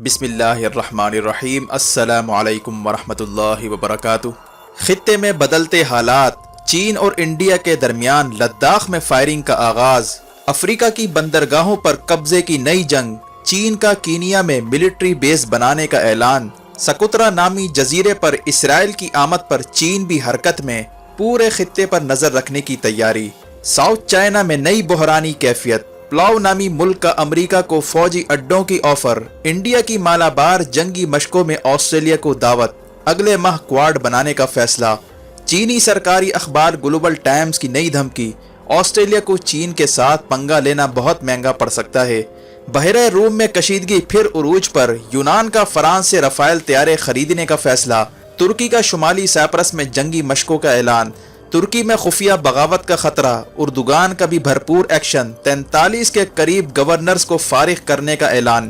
بسم اللہ الرحمن الرحیم۔ السلام علیکم ورحمۃ اللہ وبرکاتہ۔ خطے میں بدلتے حالات، چین اور انڈیا کے درمیان لداخ میں فائرنگ کا آغاز، افریقہ کی بندرگاہوں پر قبضے کی نئی جنگ، چین کا کینیا میں ملٹری بیس بنانے کا اعلان، سکوترا نامی جزیرے پر اسرائیل کی آمد پر چین بھی حرکت میں، پورے خطے پر نظر رکھنے کی تیاری، ساؤتھ چائنا میں نئی بحرانی کیفیت، پلاؤ نامی ملک کا امریکہ کو فوجی اڈوں کی آفر، انڈیا کی مالابار جنگی مشقوں میں آسٹریلیا کو دعوت، اگلے ماہ کوارڈ بنانے کا فیصلہ، چینی سرکاری اخبار گلوبل ٹائمز کی نئی دھمکی، آسٹریلیا کو چین کے ساتھ پنگا لینا بہت مہنگا پڑ سکتا ہے، بحیرہ روم میں کشیدگی پھر عروج پر، یونان کا فرانس سے رافیل طیارے خریدنے کا فیصلہ، ترکی کا شمالی سائپرس میں جنگی مشقوں کا اعلان، ترکی میں خفیہ بغاوت کا خطرہ، اردوغان کا بھی بھرپور ایکشن، 43 کے قریب گورنرز کو فارغ کرنے کا اعلان،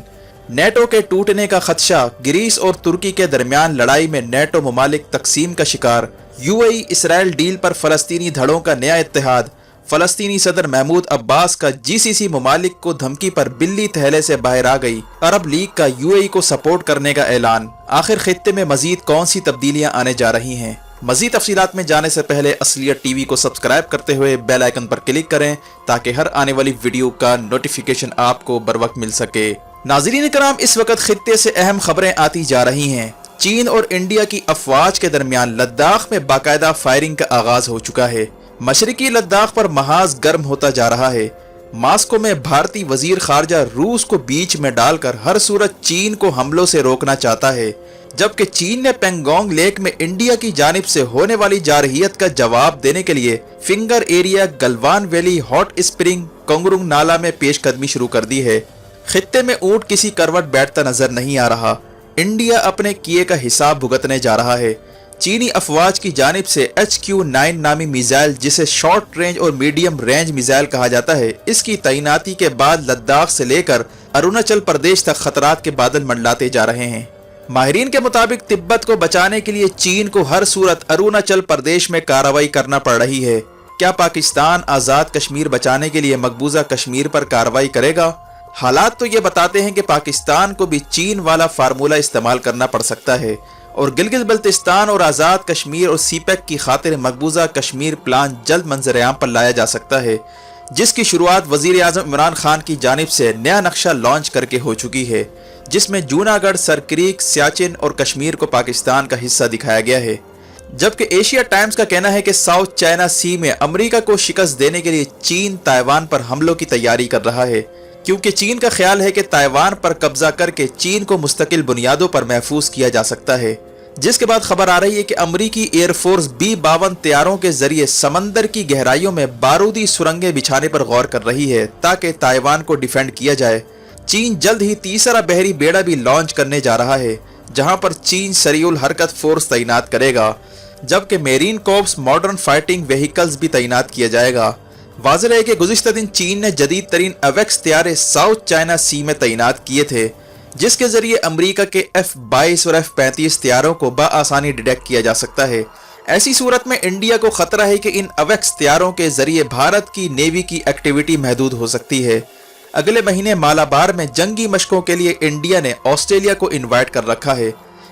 نیٹو کے ٹوٹنے کا خدشہ، گریس اور ترکی کے درمیان لڑائی میں نیٹو ممالک تقسیم کا شکار، you a E Israel deal پر فلسطینی دھڑوں کا نیا اتحاد، فلسطینی صدر محمود عباس کا جی سی سی ممالک کو دھمکی پر بلی تھیلے سے باہر آ گئی، عرب لیگ کا یو اے ای کو سپورٹ کرنے کا اعلان۔ آخر خطے میں مزید کون سی تبدیلیاں آنے جا رہی ہیں؟ مزید تفصیلات میں جانے سے پہلے اصلیت ٹی وی کو سبسکرائب کرتے ہوئے بیل آئیکن پر کلک کریں تاکہ ہر آنے والی ویڈیو کا نوٹیفیکیشن آپ کو بر وقت مل سکے۔ ناظرین کرام، اس وقت خطے سے اہم خبریں آتی جا رہی ہیں۔ چین اور انڈیا کی افواج کے درمیان لداخ میں باقاعدہ فائرنگ کا آغاز ہو چکا ہے۔ مشرقی لداخ پر محاذ گرم ہوتا جا رہا ہے۔ ماسکو میں بھارتی وزیر خارجہ روس کو بیچ میں ڈال کر ہر صورت چین کو حملوں سے روکنا چاہتا ہے، جبکہ چین نے پینگونگ لیک میں انڈیا کی جانب سے ہونے والی جارحیت کا جواب دینے کے لیے finger area, Galwan valley, hot spring, کنگرونگ نالا میں پیش قدمی شروع کر دی ہے۔ خطے میں اونٹ کسی کروٹ بیٹھتا نظر نہیں آ رہا۔ انڈیا اپنے کیے کا حساب بھگتنے جا رہا ہے۔ چینی افواج کی جانب سے HQ-9 نامی میزائل، جسے شارٹ رینج اور میڈیم رینج میزائل کہا جاتا ہے، اس کی تعیناتی کے بعد لداخ سے لے کر اروناچل پردیش تک خطرات کے بادل منڈلاتے جا رہے ہیں۔ ماہرین کے مطابق تبت کو بچانے کے لیے چین کو ہر صورت اروناچل پردیش میں کارروائی کرنا پڑ رہی ہے۔ کیا پاکستان آزاد کشمیر بچانے کے لیے مقبوضہ کشمیر پر کارروائی کرے گا؟ حالات تو یہ بتاتے ہیں کہ پاکستان کو بھی چین والا فارمولہ استعمال کرنا پڑ سکتا ہے اور گلگت بلتستان اور آزاد کشمیر اور سی پیک کی خاطر مقبوضہ کشمیر پلان جلد منظر عام پر لایا جا سکتا ہے، جس کی شروعات وزیر اعظم عمران خان کی جانب سے نیا نقشہ لانچ کر کے ہو چکی ہے، جس میں جوناگڑھ، سرکریک، سیاچن اور کشمیر کو پاکستان کا حصہ دکھایا گیا ہے۔ جبکہ ایشیا ٹائمز کا کہنا ہے کہ ساؤتھ چائنا سی میں امریکہ کو شکست دینے کے لیے چین تائیوان پر حملوں کی تیاری کر رہا ہے، کیونکہ چین کا خیال ہے کہ تائیوان پر قبضہ کر کے چین کو مستقل بنیادوں پر محفوظ کیا جا سکتا ہے، جس کے بعد خبر آ رہی ہے کہ امریکی ایئر فورس B-52 طیاروں کے ذریعے سمندر کی گہرائیوں میں بارودی سرنگیں بچھانے پر غور کر رہی ہے تاکہ تائیوان کو ڈیفینڈ کیا جائے۔ چین جلد ہی تیسرا بحری بیڑا بھی لانچ کرنے جا رہا ہے، جہاں پر چین سریع الحرکت فورس تعینات کرے گا، جبکہ marine corps modern fighting vehicles بھی تعینات کیا جائے گا۔ واضح ہے کہ گزشتہ دن چین نے جدید ترین اویکس طیارے ساؤتھ چائنا سی میں تعینات کیے تھے، جس کے ذریعے امریکہ کے F-22 اور F-35 طیاروں کو بآسانی ڈیٹیکٹ کیا جا سکتا ہے۔ ایسی صورت میں انڈیا کو خطرہ ہے کہ ان اویکس طیاروں کے ذریعے بھارت کی نیوی کی ایکٹیویٹی محدود ہو سکتی ہے۔ اگلے مہینے مالابار میں جنگی مشقوں کے لیے انڈیا نے آسٹریلیا کو انوائٹ کر رکھا ہے۔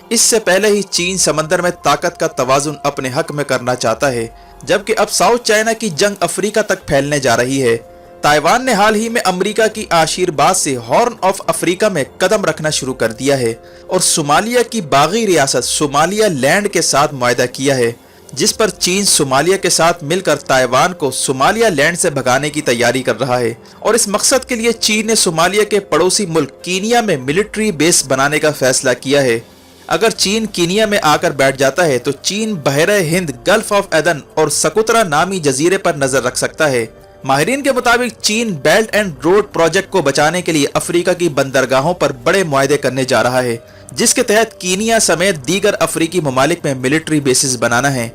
اس سے پہلے ہی چین سمندر میں طاقت کا توازن اپنے حق میں کرنا چاہتا ہے، جبکہ اب ساؤتھ چائنا کی جنگ افریقہ تک پھیلنے جا رہی ہے۔ تائیوان نے حال ہی میں امریکہ کی آشیرواد سے ہارن آف افریقہ میں قدم رکھنا شروع کر دیا ہے اور صومالیہ کی باغی ریاست صومالیہ لینڈ کے ساتھ معاہدہ کیا ہے، جس پر چین صومالیہ کے ساتھ مل کر تائیوان کو صومالیہ لینڈ سے بھگانے کی تیاری کر رہا ہے، اور اس مقصد کے لیے چین نے صومالیہ کے پڑوسی ملک کینیا میں ملٹری بیس بنانے کا فیصلہ کیا ہے۔ اگر چین کینیا میں آ کر بیٹھ جاتا ہے تو چین بحیرہ ہند، گلف آف ایدن اور سکوترا نامی جزیرے پر نظر رکھ سکتا ہے۔ ماہرین کے مطابق چین بیلٹ اینڈ روڈ پروجیکٹ کو بچانے کے لیے افریقہ کی بندرگاہوں پر بڑے معاہدے کرنے جا رہا ہے، جس کے تحت کینیا سمیت دیگر افریقی ممالک میں ملٹری بیسز بنانا ہے،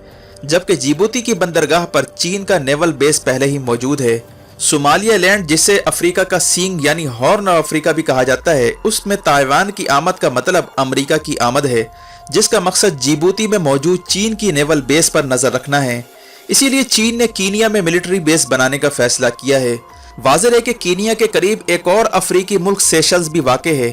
جبکہ جیبوتی کی بندرگاہ پر چین کا نیول بیس پہلے ہی موجود ہے۔ صومالیہ لینڈ، جسے افریقہ کا سینگ یعنی ہارن آف افریقہ بھی کہا جاتا ہے، اس میں تائیوان کی آمد کا مطلب امریکہ کی آمد ہے، جس کا مقصد جیبوتی میں موجود چین کی نیول بیس پر نظر رکھنا ہے۔ اسی لیے چین نے کینیا میں ملٹری بیس بنانے کا فیصلہ کیا ہے۔ واضح ہے کہ کینیا کے قریب ایک اور افریقی ملک سیشلز بھی واقع ہے۔